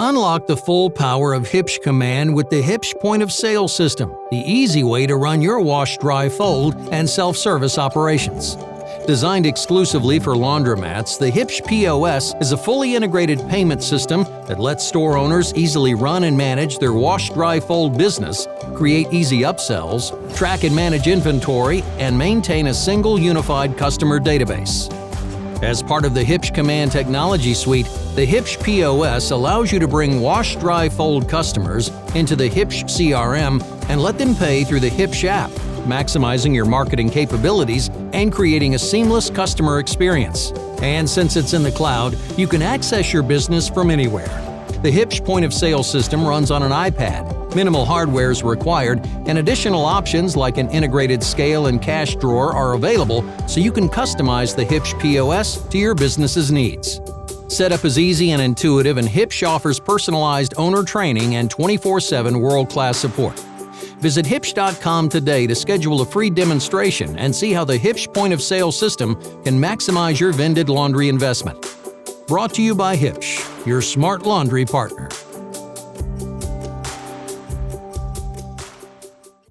Unlock the full power of Huebsch Command with the Huebsch point-of-sale system, the easy way to run your wash, dry, fold, and self-service operations. Designed exclusively for laundromats, the Huebsch POS is a fully integrated payment system that lets store owners easily run and manage their wash, dry, fold business, create easy upsells, track and manage inventory, and maintain a single unified customer database. As part of the Huebsch Command technology suite, the Huebsch POS allows you to bring wash, dry, fold customers into the Huebsch CRM and let them pay through the Huebsch app, maximizing your marketing capabilities and creating a seamless customer experience. And since it's in the cloud, you can access your business from anywhere. The Huebsch point-of-sale system runs on an iPad. Minimal hardware is required, and additional options like an integrated scale and cash drawer are available, so you can customize the Huebsch POS to your business's needs. Setup is easy and intuitive, and Huebsch offers personalized owner training and 24/7 world-class support. Visit Huebsch.com today to schedule a free demonstration and see how the Huebsch point-of-sale system can maximize your vended laundry investment. Brought to you by Huebsch, your smart laundry partner.